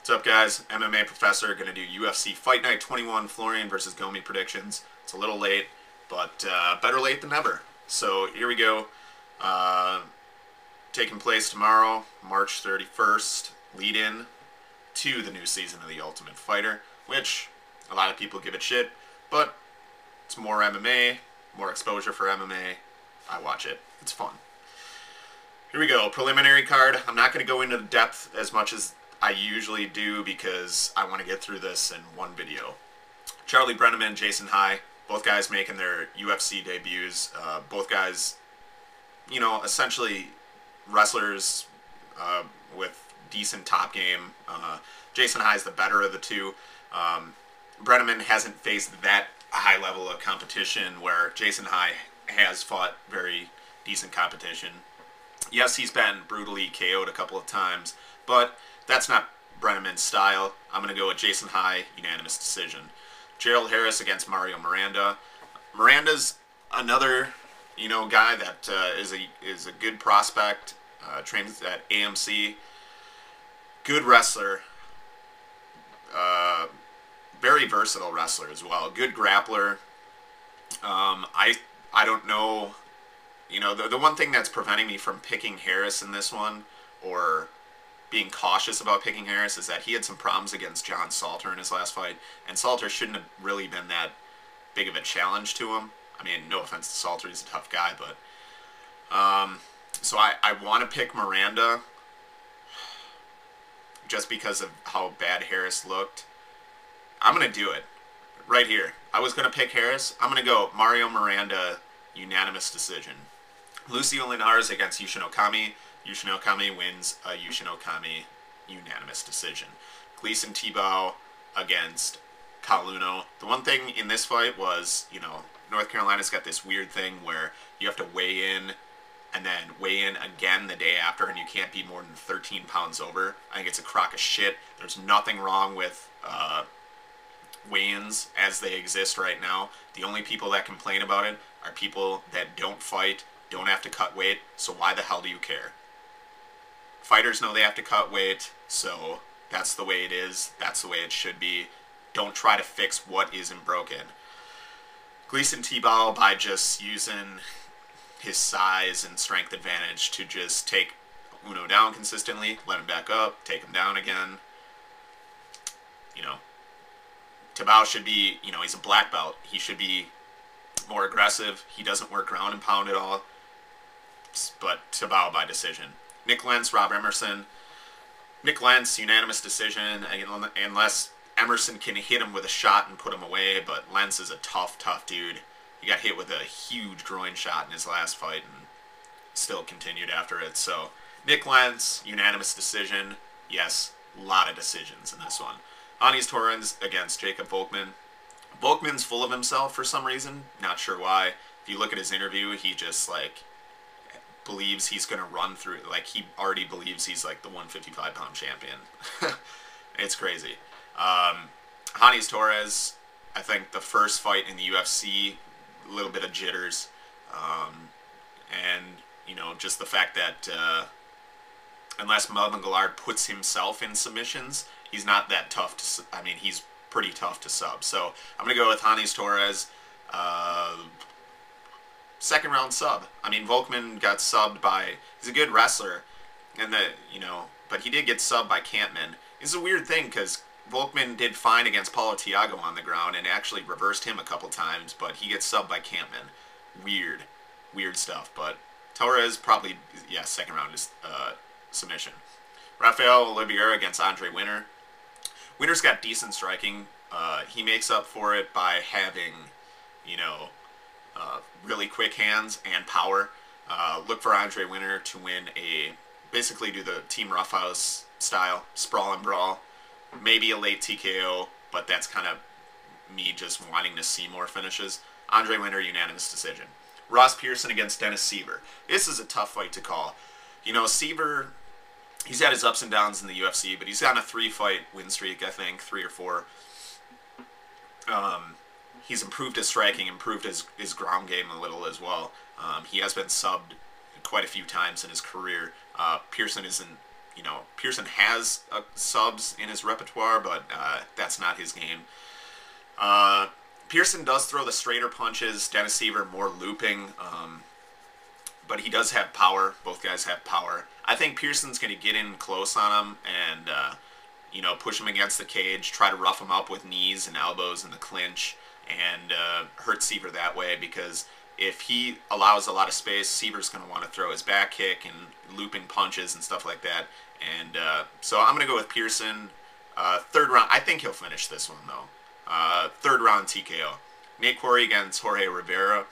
What's up, guys? MMA Professor, gonna do UFC Fight Night 21 Florian versus Gomi predictions. It's a little late, but better late than never. So here we go. Taking place tomorrow, March 31st, lead in to the new season of The Ultimate Fighter, which a lot of people give it shit, but it's more MMA, more exposure for MMA. I watch it. It's fun. Here we go. Preliminary card. I'm not going to go into depth as much as I usually do because I want to get through this in one video. Charlie Brenneman, Jason High, both guys making their UFC debuts. Both guys, you know, essentially wrestlers with decent top game. Jason High is the better of the two. Brenneman hasn't faced that high level of competition where Jason High has fought very decent competition. Yes, he's been brutally KO'd a couple of times, but that's not Brenneman's style. I'm going to go with Jason High, unanimous decision. Gerald Harris against Mario Miranda. Miranda's another, you know, guy that is a good prospect, trains at AMC. Good wrestler. Very versatile wrestler as well. Good grappler. I don't know, you know, the one thing that's preventing me from picking Harris in this one, or being cautious about picking Harris, is that he had some problems against John Salter in his last fight, and Salter shouldn't have really been that big of a challenge to him. I mean, no offense to Salter, he's a tough guy, but so I want to pick Miranda just because of how bad Harris looked. I'm going to do it right here. I was going to pick Harris. I'm going to go Mario Miranda, unanimous decision. Lucio Linhares against Yushin Okami. Yushin Okami wins a Yushin Okami unanimous decision. Gleison Tibau against Caol. The one thing in this fight was, you know, North Carolina's got this weird thing where you have to weigh in and then weigh in again the day after, and you can't be more than 13 pounds over. I think it's a crock of shit. There's nothing wrong with weigh-ins as they exist right now. The only people that complain about it are people that don't fight, don't have to cut weight, so why the hell do you care? Fighters know they have to cut weight, so that's the way it is. That's the way it should be. Don't try to fix what isn't broken. Gleison Tibau, by just using his size and strength advantage to just take Uno down consistently, let him back up, take him down again. You know, Tibau should be, you know, he's a black belt. He should be more aggressive. He doesn't work ground and pound at all. But Tibau by decision. Nik Lentz, Rob Emerson. Nik Lentz, unanimous decision, unless Emerson can hit him with a shot and put him away, but Lentz is a tough, tough dude. He got hit with a huge groin shot in his last fight and still continued after it. So, Nik Lentz, unanimous decision. Yes, a lot of decisions in this one. Ronys Torres against Jacob Volkmann. Volkmann's full of himself for some reason. Not sure why. If you look at his interview, he just, like, believes he's going to run through, like, he already believes he's, like, the 155-pound champion. It's crazy. Ronys Torres, I think the first fight in the UFC, a little bit of jitters. And, you know, just the fact that unless Melvin Gillard puts himself in submissions, he's not that tough to, I mean, he's pretty tough to sub. So I'm going to go with Ronys Torres. Second round sub. I mean, Volkmann got subbed by, he's a good wrestler, and you know, but he did get subbed by Campman. It's a weird thing because Volkmann did fine against Paulo Thiago on the ground and actually reversed him a couple times, but he gets subbed by Campman. Weird stuff. But Torres probably, yeah, second round is submission. Rafaello Oliveira against Andre Winner. Winner's got decent striking. He makes up for it by having, you know, really quick hands and power. Look for Andre Winner to win basically do the Team Roughhouse style, sprawl and brawl. Maybe a late TKO, but that's kind of me just wanting to see more finishes. Andre Winner, unanimous decision. Ross Pearson against Dennis Siver. This is a tough fight to call. You know, Siver, he's had his ups and downs in the UFC, but he's on a 3-fight win streak, I think, 3 or 4. He's improved his striking, improved his ground game a little as well. He has been subbed quite a few times in his career. Pearson isn't you know, Pearson has subs in his repertoire, but that's not his game. Pearson does throw the straighter punches. Dennis Siver more looping, but he does have power. Both guys have power. I think Pearson's going to get in close on him and, you know, push him against the cage, try to rough him up with knees and elbows in the clinch, and hurt Siver that way, because if he allows a lot of space, Seaver's going to want to throw his back kick and looping punches and stuff like that. And so I'm going to go with Pearson. Third round. I think he'll finish this one, though. Third round TKO. Nate Quarry against Jorge Rivera.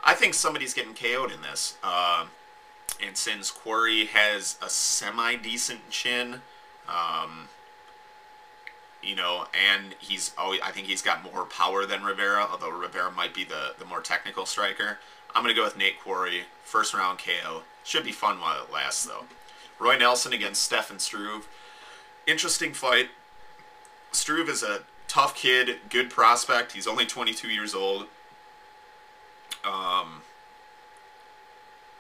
I think somebody's getting KO'd in this. And since Quarry has a semi-decent chin, you know, and I think he's got more power than Rivera, although Rivera might be the more technical striker. I'm going to go with Nate Quarry. First round KO. Should be fun while it lasts, though. Roy Nelson against Stefan Struve. Interesting fight. Struve is a tough kid, good prospect. He's only 22 years old.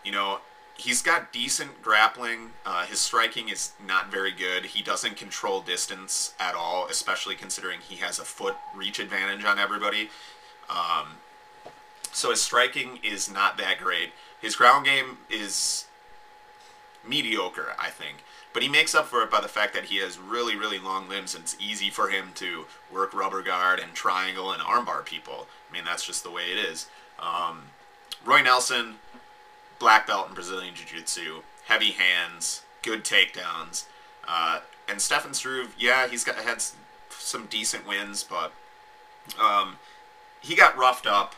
You know, he's got decent grappling. His striking is not very good. He doesn't control distance at all, especially considering he has a foot reach advantage on everybody. So his striking is not that great. His ground game is mediocre, I think. But he makes up for it by the fact that he has really, really long limbs, and it's easy for him to work rubber guard and triangle and armbar people. I mean, that's just the way it is. Roy Nelson, black belt in Brazilian Jiu-Jitsu, heavy hands, good takedowns. And Stefan Struve, yeah, he's had some decent wins, but he got roughed up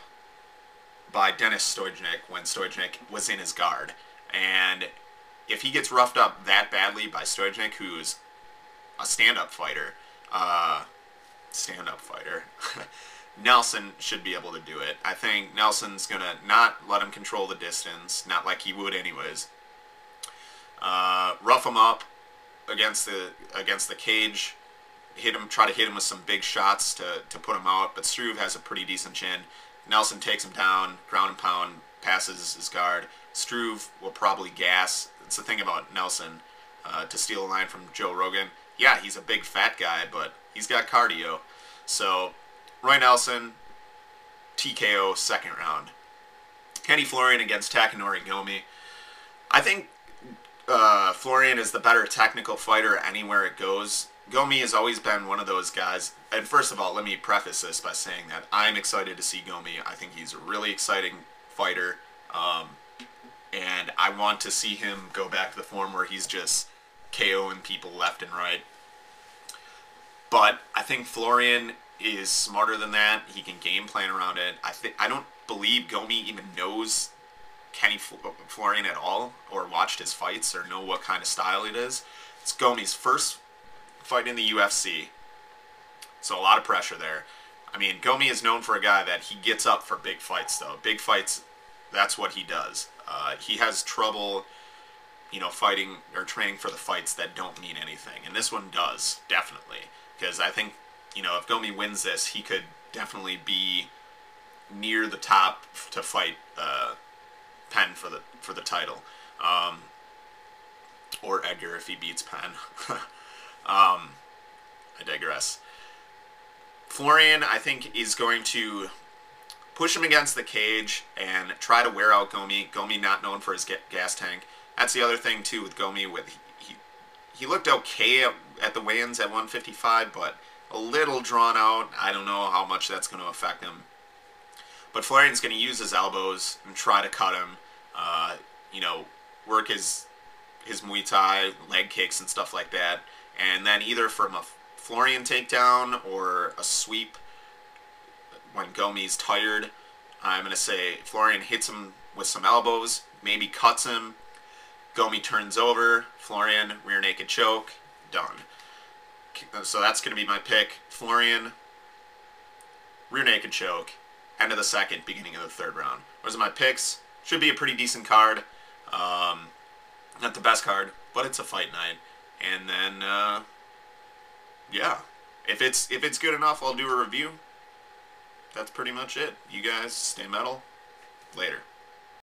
by Dennis Stojnik when Stojnik was in his guard. And if he gets roughed up that badly by Stojnik, who's a stand-up fighter, Nelson should be able to do it. I think Nelson's going to not let him control the distance, not like he would anyways. Rough him up against the cage, try to hit him with some big shots to put him out, but Struve has a pretty decent chin. Nelson takes him down, ground and pound, passes his guard. Struve will probably gas. It's the thing about Nelson, to steal a line from Joe Rogan. Yeah, he's a big fat guy, but he's got cardio. So, Roy Nelson, TKO, second round. Kenny Florian against Takanori Gomi. I think Florian is the better technical fighter anywhere it goes. Gomi has always been one of those guys. And first of all, let me preface this by saying that I'm excited to see Gomi. I think he's a really exciting fighter. And I want to see him go back to the form where he's just KOing people left and right. But I think Florian is smarter than that. He can game plan around it. I don't believe Gomi even knows Kenny Florian at all, or watched his fights, or know what kind of style it is. It's Gomi's first fight in the UFC, so a lot of pressure there. I mean, Gomi is known for a guy that he gets up for big fights, though. Big fights, that's what he does. He has trouble, you know, fighting or training for the fights that don't mean anything, and this one does, definitely. Because I think, you know, if Gomi wins this, he could definitely be near the top to fight Penn for the title, or Edgar if he beats Penn. I digress. Florian, I think, is going to push him against the cage and try to wear out Gomi. Gomi not known for his gas tank. That's the other thing too with Gomi. He looked okay at the weigh-ins at 155, but a little drawn out. I don't know how much that's going to affect him. But Florian's going to use his elbows and try to cut him. You know, work his Muay Thai, leg kicks and stuff like that. And then either from a Florian takedown or a sweep when Gomi's tired, I'm going to say Florian hits him with some elbows, maybe cuts him. Gomi turns over, Florian, rear naked choke, done. So that's going to be my pick. Florian, rear naked choke, end of the second, beginning of the third round. Those are my picks. Should be a pretty decent card. Not the best card, but it's a fight night. And then, yeah, if it's good enough, I'll do a review. That's pretty much it. You guys stay metal. Later.